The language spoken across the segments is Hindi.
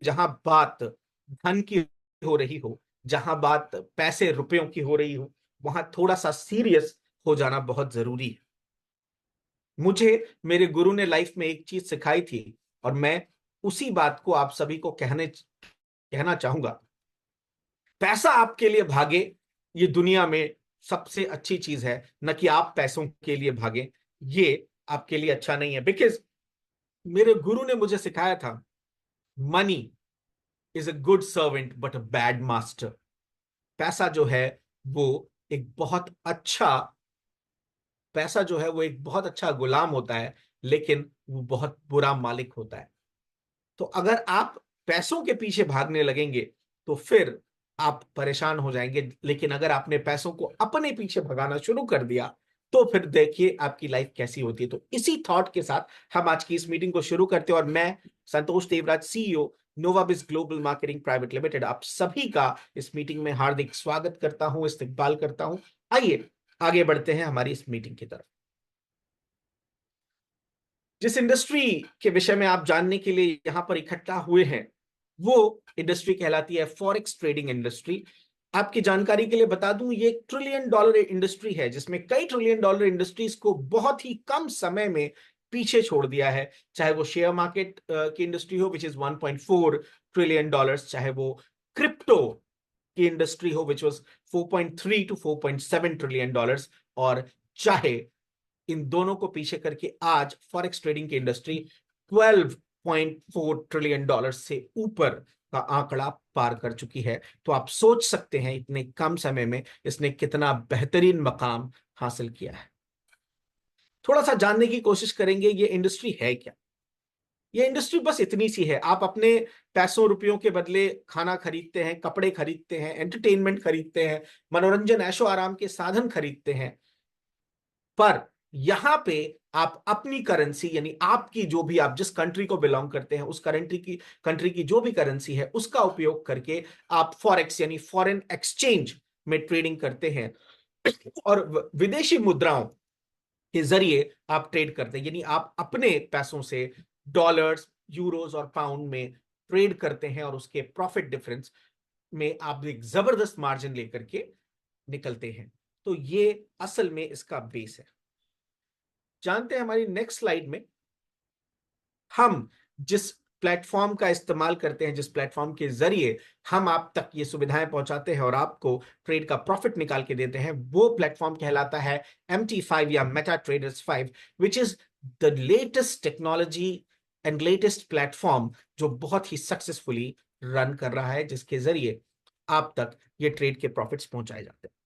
जहां बात धन की हो रही हो, जहां बात पैसे रुपयों की हो रही हो, वहां थोड़ा सा सीरियस हो जाना बहुत जरूरी है। मुझे मेरे गुरु ने लाइफ में एक चीज सिखाई थी, और मैं उसी बात को आप सभी को कहना चाहूंगा। पैसा आपके लिए भागे, ये दुनिया में सबसे अच्छी चीज है, न कि आप पैसों के लिए भागे। ये आपके लिए अच्छा नहीं है। बिकॉज मेरे गुरु ने मुझे सिखाया था, money is a good servant but a bad master. पैसा जो है वो एक बहुत अच्छा पैसा जो है वो एक बहुत अच्छा गुलाम होता है, लेकिन वो बहुत बुरा मालिक होता है। तो अगर आप पैसों के पीछे भागने लगेंगे तो फिर आप परेशान हो जाएंगे, लेकिन अगर आपने पैसों को अपने पीछे भगाना शुरू कर दिया तो फिर देखिए आपकी लाइफ कैसी होती है। तो इसी थॉट के साथ हम आज की इस मीटिंग को शुरू करते हैं, और मैं Santosh Devraj, CEO, Novabis global marketing private limited, आप सभी का इस मीटिंग में हार्दिक स्वागत करता हूं, इस्तकबाल करता हूं। आइए आगे बढ़ते हैं हमारी इस मीटिंग की तरफ। जिस इंडस्ट्री के विषय में आप जानने के लिए यहां पर इकट्ठा हुए हैं, वो इंडस्ट्री कहलाती है फॉरेक्स ट्रेडिंग इंडस्ट्री। आपकी जानकारी के लिए बता दूं, ये $1 ट्रिलियन इंडस्ट्री है, जिसमें कई $1 ट्रिलियन इंडस्ट्रीज को बहुत ही कम समय में पीछे छोड़ दिया है। चाहे वो शेयर मार्केट की इंडस्ट्री हो विच इज $1.4 ट्रिलियन, चाहे वो क्रिप्टो की इंडस्ट्री हो which was 4.3 to 4.7 trillion dollars, और चाहे इन दोनों को पीछे करके आज फॉरेक्स ट्रेडिंग की इंडस्ट्री $12.4 ट्रिलियन से ऊपर का आंकड़ा पार कर चुकी है। तो आप सोच सकते हैं इतने कम समय में इसने कितना बेहतरीन मकाम हासिल किया है। थोड़ा सा जानने की कोशिश करेंगे ये इंडस्ट्री है क्या। ये इंडस्ट्री बस इतनी सी है, आप अपने पैसों रुपयों के बदले खाना खरीदते हैं, कपड़े खरीदते हैं, एंटरटेनमेंट खरीदते हैं, मनोरंजन ऐशो आराम के साधन खरीदते हैं। पर यहां पे आप अपनी करेंसी, यानी आपकी जो भी, आप जिस कंट्री को बिलोंग करते हैं उस कंट्री की जो भी करेंसी है उसका उपयोग करके आप फॉरेक्स यानी फॉरेन एक्सचेंज में ट्रेडिंग करते हैं, और विदेशी मुद्राओं के जरिए आप ट्रेड करते हैं। यानी आप अपने पैसों से डॉलर्स, यूरोज और पाउंड में ट्रेड करते हैं, और उसके प्रॉफिट डिफरेंस में आप एक जबरदस्त मार्जिन लेकर के निकलते हैं। तो ये असल में इसका बेस है। जानते हैं हमारी नेक्स्ट स्लाइड में हम जिस प्लेटफॉर्म का इस्तेमाल करते हैं, जिस प्लेटफॉर्म के जरिए हम आप तक ये सुविधाएं पहुंचाते हैं और आपको ट्रेड का प्रॉफिट निकाल के देते हैं, वो प्लेटफॉर्म कहलाता है MT5 या Meta traders 5, which is the latest technology and latest platform जो बहुत ही सक्सेसफुली रन कर रहा है, जिसके जरिए आप तक ये ट्रेड के प्रॉफिट्स पहुंचाए जाते हैं।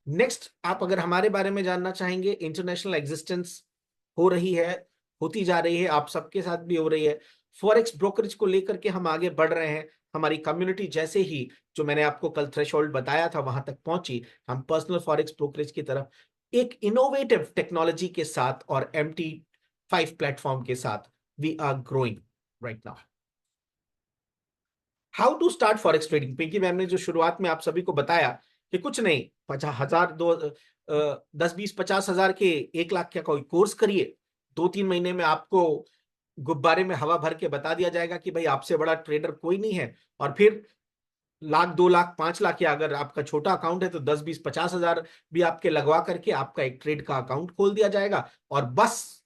नेक्स्ट, आप अगर हमारे बारे में जानना चाहेंगे, इंटरनेशनल एग्जिस्टेंस हो रही है, होती जा रही है, आप सबके साथ भी हो रही है। फॉरेक्स ब्रोकरेज को लेकर के हम आगे बढ़ रहे हैं। हमारी कम्युनिटी जैसे ही, जो मैंने आपको कल थ्रेशोल्ड बताया था, वहां तक पहुंची, हम पर्सनल फॉरेक्स ब्रोकरेज की तरफ एक इनोवेटिव टेक्नोलॉजी के साथ और MT5 प्लेटफॉर्म के साथ we are growing right now. How to start forex trading, Pinky ma'am ने जो शुरुआत में आप सभी को बताया कि कुछ नहीं, 50,000, 10, 20, 50 हजार के 1 लाख का कोई कोर्स करिए, 2-3 महीने में आपको गुब्बारे में हवा भर के बता दिया जाएगा कि भाई आपसे बड़ा ट्रेडर कोई नहीं है। और फिर 1 लाख, 2 लाख, 5 लाख, या अगर आपका छोटा अकाउंट है तो 10, 20, 50 हजार भी आपके लगवा करके आपका एक ट्रेड का अकाउंट खोल दिया जाएगा, और बस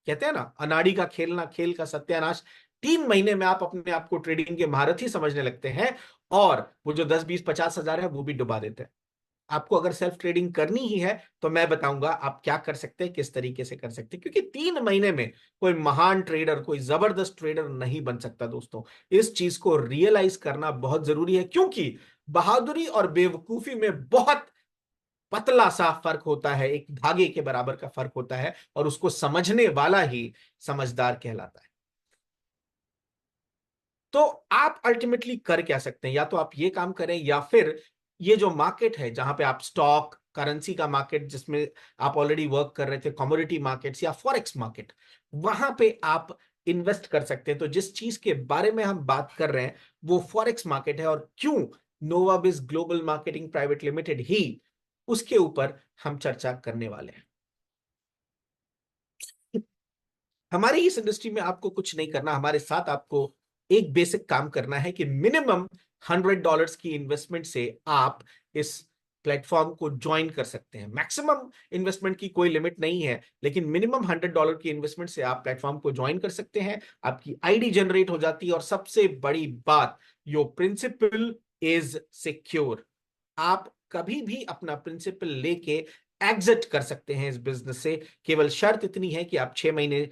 कहते हैं ना, अनाड़ी का खेलना खेल का सत्यानाश। 3 महीने में आप अपने आप को ट्रेडिंग के महारथी समझने लगते हैं, और वो जो 10, 20, 50 हजार है वो भी डुबा देते हैं। आपको अगर सेल्फ ट्रेडिंग करनी ही है तो मैं बताऊंगा आप क्या कर सकते हैं, किस तरीके से कर सकते हैं, क्योंकि 3 महीने में कोई महान ट्रेडर, कोई जबरदस्त ट्रेडर नहीं बन सकता दोस्तों। इस चीज को रियलाइज करना बहुत जरूरी है, क्योंकि बहादुरी और बेवकूफी में बहुत पतला सा फर्क होता है, एक धागे के बराबर का फर्क होता है, और उसको समझने वाला ही समझदार कहलाता है। तो आप अल्टीमेटली कर क्या सकते हैं, या तो आप ये काम करें, या फिर ये जो मार्केट है जहां पे आप स्टॉक करेंसी का मार्केट, जिसमें आप ऑलरेडी वर्क कर रहे थे, कमोडिटी मार्केट्स या फॉरेक्स मार्केट, वहां पे आप इन्वेस्ट कर सकते हैं। तो जिस चीज के बारे में हम बात कर रहे हैं वो फॉरेक्स मार्केट है, और क्यों नोवाबिस ग्लोबल मार्केटिंग प्राइवेट लिमिटेड ही, उसके ऊपर हम चर्चा करने वाले हैं। हमारी इस इंडस्ट्री में आपको कुछ नहीं करना, हमारे साथ आपको एक बेसिक काम करना है कि मिनिमम $100 की इन्वेस्टमेंट से आप इस प्लेटफॉर्म को ज्वाइन कर सकते हैं। मैक्सिमम इन्वेस्टमेंट की कोई लिमिट नहीं है, लेकिन मिनिमम $100 की इन्वेस्टमेंट से आप प्लेटफॉर्म को ज्वाइन कर सकते हैं। आपकी आईडी जनरेट हो जाती है और सबसे बड़ी बात, योर प्रिंसिपल इज सिक्योर। आप कभी भी अपना प्रिंसिपल लेके एग्जिट कर सकते हैं इस बिजनेस से। केवल शर्त इतनी है कि आप 6 महीने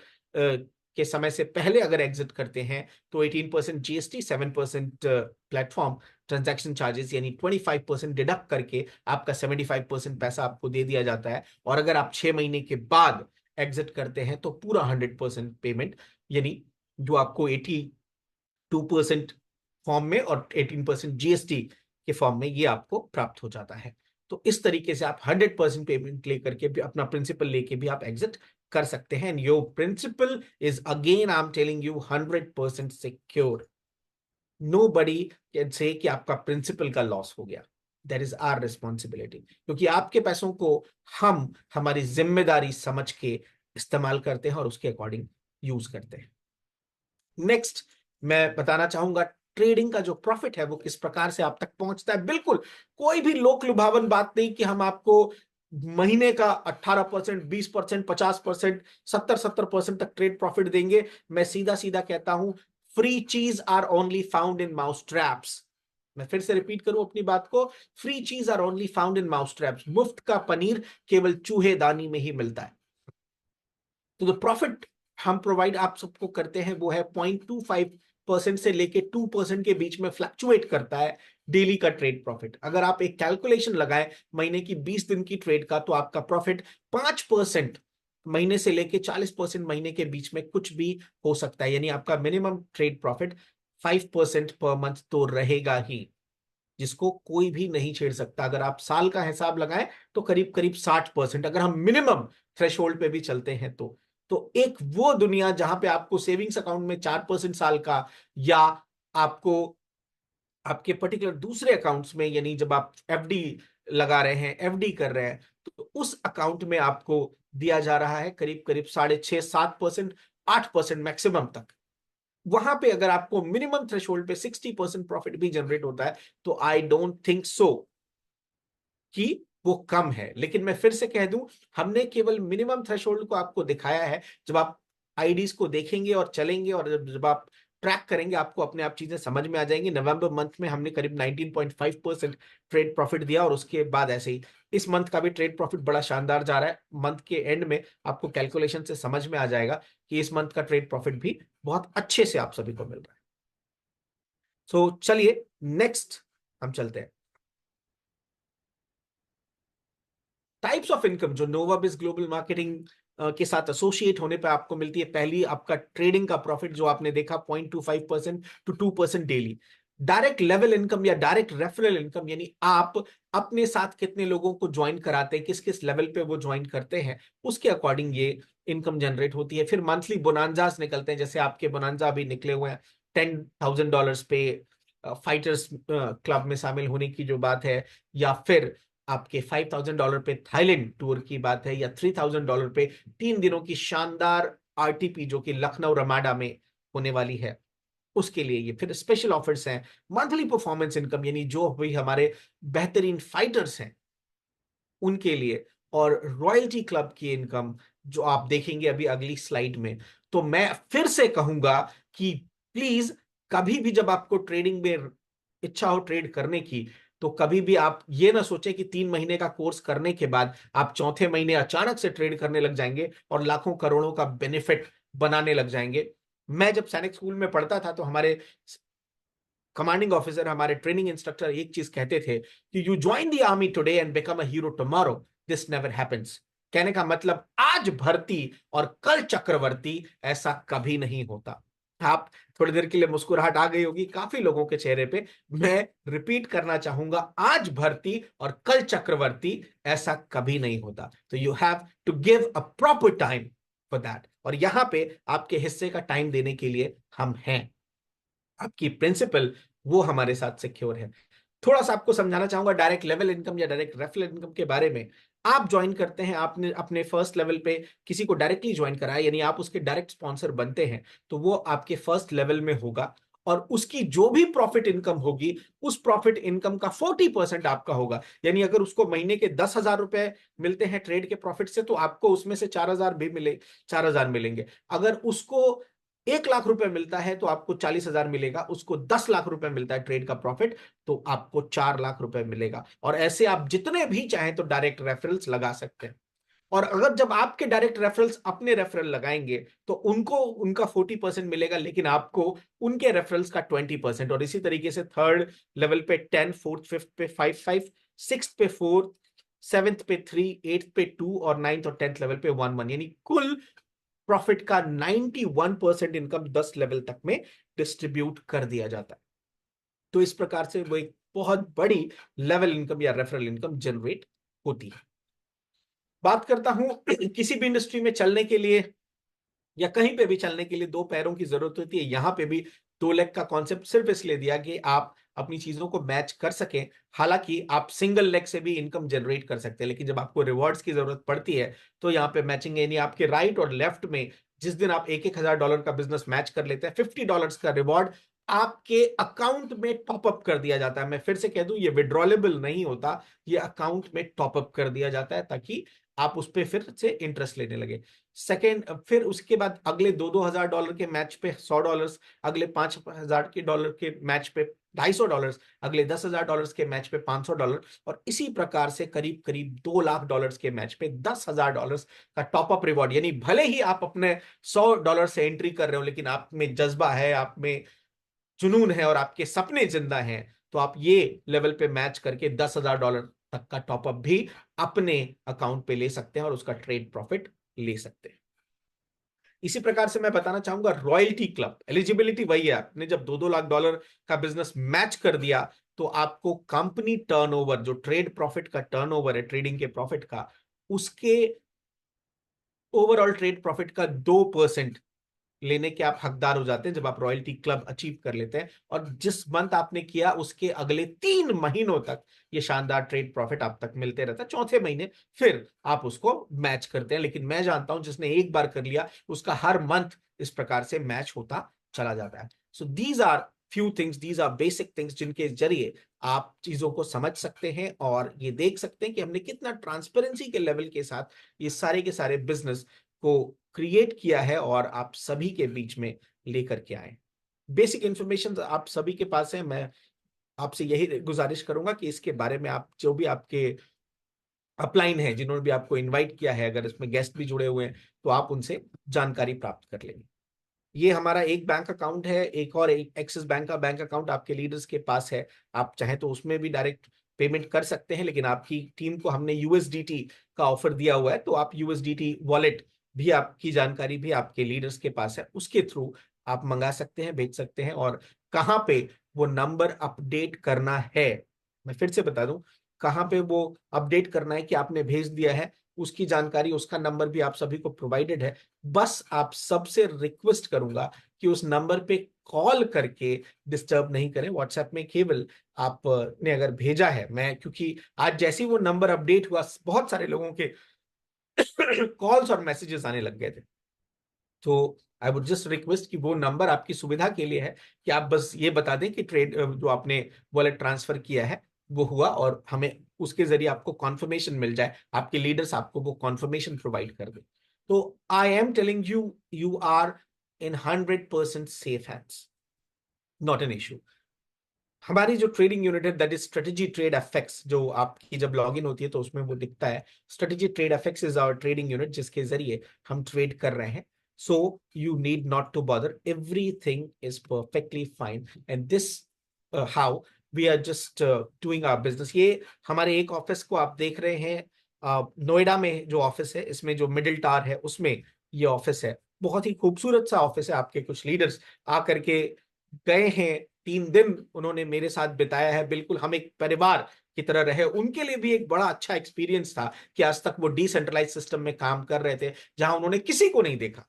के समय से पहले अगर एग्जिट करते हैं तो 18% जीएसटी, 7% प्लेटफॉर्म ट्रांजैक्शन चार्जेस यानी 25% डिडक्ट करके आपका 75% पैसा आपको दे दिया जाता है। और अगर आप 6 महीने के बाद एग्जिट करते हैं तो पूरा 100% पेमेंट, यानी जो आपको 82% फॉर्म में और 18% जीएसटी के फॉर्म में ये आपको प्राप्त हो जाता है। तो इस तरीके से आप 100% पेमेंट लेकर के भी, अपना प्रिंसिपल लेके भी आप एग्जिट कर सकते हैं। And your principal is again, I am telling you, 100% secure. Nobody can say कि आपका प्रिंसिपल का लॉस हो गया। दैट इज आवर रिस्पॉन्सिबिलिटी, क्योंकि आपके पैसों को हम हमारी जिम्मेदारी समझ के इस्तेमाल करते हैं और उसके अकॉर्डिंग यूज करते हैं। नेक्स्ट मैं बताना चाहूंगा ट्रेडिंग का जो प्रॉफिट है वो किस प्रकार से आप तक पहुंचता है। बिल्कुल कोई भी लोक लुभावन बात नहीं कि हम आपको महीने का 18%, 20%, 50%, 70% तक ट्रेड प्रॉफिट देंगे। मैं सीधा सीधा कहता हूं, free cheese are only found in mouse traps. मैं फिर से रिपीट करूं अपनी बात को, free cheese are only found in mouse traps. मुफ्त का पनीर केवल चूहेदानी में ही मिलता है। तो जो प्रॉफिट हम प्रोवाइड आप सबको करते हैं वो है 0.25% से लेके 2% के बीच में फ्लक्चुएट करता है डेली का ट्रेड प्रॉफिट। अगर आप एक कैलकुलेशन लगाएं महीने की 20 दिन की ट्रेड का, तो आपका प्रॉफिट 5% महीने से लेके 40% महीने के बीच में कुछ भी हो सकता है। यानी आपका minimum trade profit 5% per month तो रहेगा ही, जिसको कोई भी नहीं छेड़ सकता। अगर आप साल का हिसाब लगाएं तो करीब करीब 60%, अगर हम मिनिमम थ्रेशोल्ड पे भी चलते हैं तो एक वो दुनिया जहां पे आपको सेविंग्स अकाउंट में 4% साल का, या आपको आपके पर्टिकुलर दूसरे अकाउंट्स में, यानी जब आप एफडी लगा रहे हैं, एफडी कर रहे हैं, तो उस अकाउंट में आपको दिया जा रहा है करीब करीब 6.5-7%, 8% मैक्सिमम तक। वहां पे अगर आपको मिनिमम थ्रेशोल्ड पे 60% प्रॉफिट भी जनरेट होता है तो आई डोंट थिंक सो कि वो कम है। लेकिन मैं फिर से कह दूं, हमने केवल मिनिमम थ्रेशोल्ड को आपको दिखाया है। जब आप आईडीज को देखेंगे और चलेंगे और जब आप ट्रैक करेंगे, आपको अपने आप चीजें समझ में आ जाएंगी। नवंबर मंथ में हमने करीब 19.5% ट्रेड प्रॉफिट दिया, और उसके बाद ऐसे ही इस मंथ का भी ट्रेड प्रॉफिट बड़ा शानदार जा रहा है। मंथ के एंड में आपको कैलकुलेशन से समझ में आ जाएगा कि इस मंथ का ट्रेड प्रॉफिट भी बहुत अच्छे से आप सभी को मिल रहा है। सो चलिए नेक्स्ट हम चलते हैं। टाइप्स ऑफ इनकम जो नोवाबिस ग्लोबल मार्केटिंग के साथ एसोसिएट होने पे आपको मिलती है। पहली, आपका ट्रेडिंग का प्रॉफिट जो आपने देखा 0.25% to 2% daily. Direct level income या डायरेक्ट रेफरल इनकम, यानी आप अपने साथ कितने लोगों को ज्वाइन कराते हैं, किस किस लेवल पे वो ज्वाइन करते हैं, उसके अकॉर्डिंग ये इनकम जनरेट होती है। फिर मंथली बोनांजास निकलते हैं, जैसे आपके बोनांजा अभी निकले हुए हैं $10,000 पे फाइटर्स क्लब में शामिल होने की जो बात है, या फिर आपके $5,000 पे थाईलैंड टूर की बात है, या $3,000 पे 3 दिनों की शानदार आरटीपी जो कि लखनऊ रमाडा में होने वाली है, उसके लिए ये फिर स्पेशल ऑफर्स हैं। मंथली परफॉर्मेंस इनकम, यानी जो भी हमारे बेहतरीन फाइटर्स हैं उनके लिए, और रॉयल्टी क्लब की इनकम जो आप देखेंगे अभी अगली स्लाइड में। तो मैं फिर से कहूंगा कि प्लीज कभी भी जब आपको ट्रेडिंग में इच्छा हो ट्रेड करने की, तो कभी भी आप ये ना सोचें कि 3 महीने का कोर्स करने के बाद आप चौथे महीने अचानक से ट्रेड करने लग जाएंगे और लाखों करोड़ों का बेनिफिट बनाने लग जाएंगे। मैं जब सैनिक स्कूल में पढ़ता था तो हमारे कमांडिंग ऑफिसर, हमारे ट्रेनिंग इंस्ट्रक्टर एक चीज कहते थे कि you join the army today and become a hero tomorrow, this never happens. कहने का मतलब आज भर्ती और कल चक्रवर्ती, ऐसा कभी नहीं होता। आप थोड़ी देर के लिए मुस्कुराहट आ गई होगी काफी लोगों के चेहरे पे। मैं रिपीट करना चाहूंगा, आज भर्ती और कल चक्रवर्ती, ऐसा कभी नहीं होता। तो you have to give a proper time for that, और यहां पे आपके हिस्से का टाइम देने के लिए हम हैं। आपकी प्रिंसिपल वो हमारे साथ सिक्योर है। थोड़ा सा आपको समझाना चाहूंगा डायरेक्ट लेवल इनकम या डायरेक्ट रेफरल इनकम के बारे में। आप ज्वाइन करते हैं, आपने अपने फर्स्ट लेवल पे किसी को डायरेक्टली ज्वाइन कराया, यानी आप उसके डायरेक्ट स्पॉन्सर बनते हैं, तो वो आपके फर्स्ट लेवल में होगा। और उसकी जो भी प्रॉफिट इनकम होगी उस प्रॉफिट इनकम का 40% आपका होगा। यानी अगर उसको महीने के 10,000 रुपए मिलते हैं ट्रेड के प्रॉफिट से, तो आपको उसमें से 4,000 भी मिले, 4,000 मिलेंगे। अगर उसको 1 लाख रुपए मिलता है तो आपको 40,000 मिलेगा। उसको 10 लाख रुपए मिलता है ट्रेड का प्रॉफिट, तो आपको 4 लाख रुपए मिलेगा। और ऐसे आप जितने भी चाहें तो डायरेक्ट रेफरल्स लगा सकते हैं। और अगर जब आपके डायरेक्ट रेफरल्स अपने रेफरल लगाएंगे तो उनको उनका 40% मिलेगा, लेकिन आपको उनके रेफरल्स का 20%। और इसी तरीके से थर्ड लेवल पे 10, फोर्थ फिफ्थ पे 5, सिक्स पे 4, सेवेंथ पे 3, एट्थ पे 2 और नाइन्थ और 10th लेवल पे 1, यानी कुल प्रॉफिट का 91% इनकम 10 लेवल तक में डिस्ट्रीब्यूट कर दिया जाता है। तो इस प्रकार से वो एक बहुत बड़ी लेवल इनकम या रेफरल इनकम जनरेट होती है। बात करता हूं किसी भी इंडस्ट्री में चलने के लिए या कहीं पे भी चलने के लिए दो पैरों की जरूरत होती है। यहां पे भी 2 लेग का कॉन्सेप्ट सिर्फ इसलिए दिया कि आप अपनी चीजों को मैच कर सकें। हालांकि आप सिंगल लेग से भी इनकम जनरेट कर सकते हैं, लेकिन जब आपको रिवॉर्ड्स की जरूरत पड़ती है तो यहाँ पे मैचिंग, यानी आपके राइट और लेफ्ट में जिस दिन आप $1,000 का बिजनेस मैच कर लेते हैं, $50 का रिवॉर्ड आपके अकाउंट में टॉपअप कर दिया जाता है। मैं फिर से कह दूं, ये विड्रॉलेबल नहीं होता, ये अकाउंट में टॉपअप कर दिया जाता है ताकि आप उस पर फिर से इंटरेस्ट लेने लगे। सेकेंड, फिर उसके बाद अगले $2,000 के मैच पे $100, अगले $5,000 के मैच पे $250, अगले $10,000 के मैच पे $500, और इसी प्रकार से करीब करीब $2 लाख के मैच पे $10,000 का टॉपअप रिवॉर्ड। यानी भले ही आप अपने $100 से एंट्री कर रहे हो, लेकिन आप में जज्बा है, आप में जुनून है और आपके सपने जिंदा हैं, तो आप ये लेवल पे मैच करके $10,000 तक का टॉपअप भी अपने अकाउंट पे ले सकते हैं और उसका ट्रेड प्रॉफिट ले सकते हैं। इसी प्रकार से मैं बताना चाहूंगा रॉयल्टी क्लब एलिजिबिलिटी वही है। आपने जब $2-2 लाख का बिजनेस मैच कर दिया तो आपको कंपनी टर्नओवर, जो ट्रेड प्रॉफिट का टर्नओवर है, ट्रेडिंग के प्रॉफिट का, उसके ओवरऑल ट्रेड प्रॉफिट का 2% लेने के आप हकदार हो जाते हैं जब आप रॉयल्टी क्लब अचीव कर लेते हैं। और जिस मंथ आपने किया उसके अगले 3 महीनों तक ये शानदार ट्रेड प्रॉफिट आप तक मिलते रहता है। चौथे महीने फिर आप उसको मैच करते हैं, लेकिन मैं जानता हूं जिसने एक बार कर लिया उसका हर मंथ इस प्रकार से मैच होता चला जाता है। So these are few things, these are basic things जिनके जरिए आप चीजों को समझ सकते हैं और ये देख सकते हैं कि हमने कितना ट्रांसपेरेंसी के लेवल के साथ ये सारे के सारे बिजनेस को क्रिएट किया है और आप सभी के बीच में लेकर के आए। बेसिक इंफॉर्मेशन आप सभी के पास है। मैं आपसे यही गुजारिश करूंगा कि इसके बारे में आप जो भी आपके अपलाइन है, जिन्होंने भी आपको इनवाइट किया है, अगर इसमें गेस्ट भी जुड़े हुए हैं तो आप उनसे जानकारी प्राप्त कर लेंगे। ये हमारा एक बैंक अकाउंट है, एक और एक एक्सिस बैंक का बैंक अकाउंट आपके लीडर्स के पास है। आप चाहें तो उसमें भी डायरेक्ट पेमेंट कर सकते हैं, लेकिन आपकी टीम को हमने यूएसडीटी का ऑफर दिया हुआ है, तो आप यूएसडीटी वॉलेट भी, आपकी जानकारी भी आपके लीडर्स के पास है, उसके थ्रू आप मंगा सकते हैं, भेज सकते हैं। और कहाँ पे वो नंबर अपडेट करना है, मैं फिर से बता दूं, कहाँ पे वो अपडेट करना है कि आपने भेज दिया है, उसकी जानकारी, उसका नंबर भी आप सभी को प्रोवाइडेड है। बस आप सबसे रिक्वेस्ट करूंगा कि उस नंबर पे कॉल करके डिस्टर्ब नहीं करें। व्हाट्सएप में केवल आपने अगर भेजा है, मैं क्योंकि आज जैसे ही वो नंबर अपडेट हुआ बहुत सारे लोगों के कॉल्स और मैसेजेस आने लग गए थे, तो आई वुड जस्ट रिक्वेस्ट कि वो नंबर आपकी सुविधा के लिए है कि आप बस ये बता दें कि ट्रेड जो आपने वॉलेट ट्रांसफर किया है वो हुआ, और हमें उसके जरिए आपको कॉन्फर्मेशन मिल जाए, आपके लीडर्स आपको वो कॉन्फर्मेशन प्रोवाइड कर दे। तो I am telling you, you are in 100% safe hands, not an issue. हमारी जो ट्रेडिंग यूनिट है, that is strategy trade FX, जो आपकी जब लॉगिन होती है तो उसमें वो दिखता है, strategy trade FX is our trading unit जिसके जरिए हम ट्रेड कर रहे हैं। So you need not to bother, everything is perfectly fine and this how we are just doing our business. ये हमारे एक ऑफिस को आप देख रहे हैं, नोएडा में जो ऑफिस है, इसमें जो मिडिल टावर है उसमें ये ऑफिस है। बहुत ही खूबसूरत सा ऑफिस है। आपके कुछ लीडर्स आकर के गए हैं, 3 दिन उन्होंने मेरे साथ बिताया है, बिल्कुल हम एक परिवार की तरह रहे। उनके लिए भी एक बड़ा अच्छा एक्सपीरियंस था कि आज तक वो डिसेंट्रलाइज सिस्टम में काम कर रहे थे जहां उन्होंने किसी को नहीं देखा,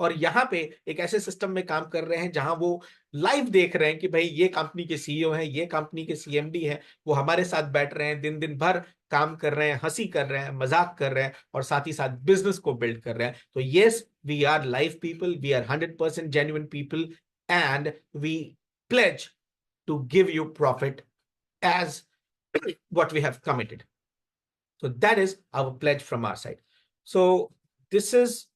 और यहाँ पे एक ऐसे सिस्टम में काम कर रहे हैं जहां वो लाइव देख रहे हैं कि भाई ये कंपनी के सीईओ हैं, ये कंपनी के सीएमडी हैं, वो हमारे साथ बैठ रहे हैं, दिन दिन भर काम कर रहे हैं, हंसी कर रहे हैं, मजाक कर रहे हैं, और साथ ही साथ बिजनेस को बिल्ड कर रहे हैं। तो yes, we are live people, we are 100% genuine people, and we pledge to give you profit as what we have committed. So that is our pledge from our side. So this is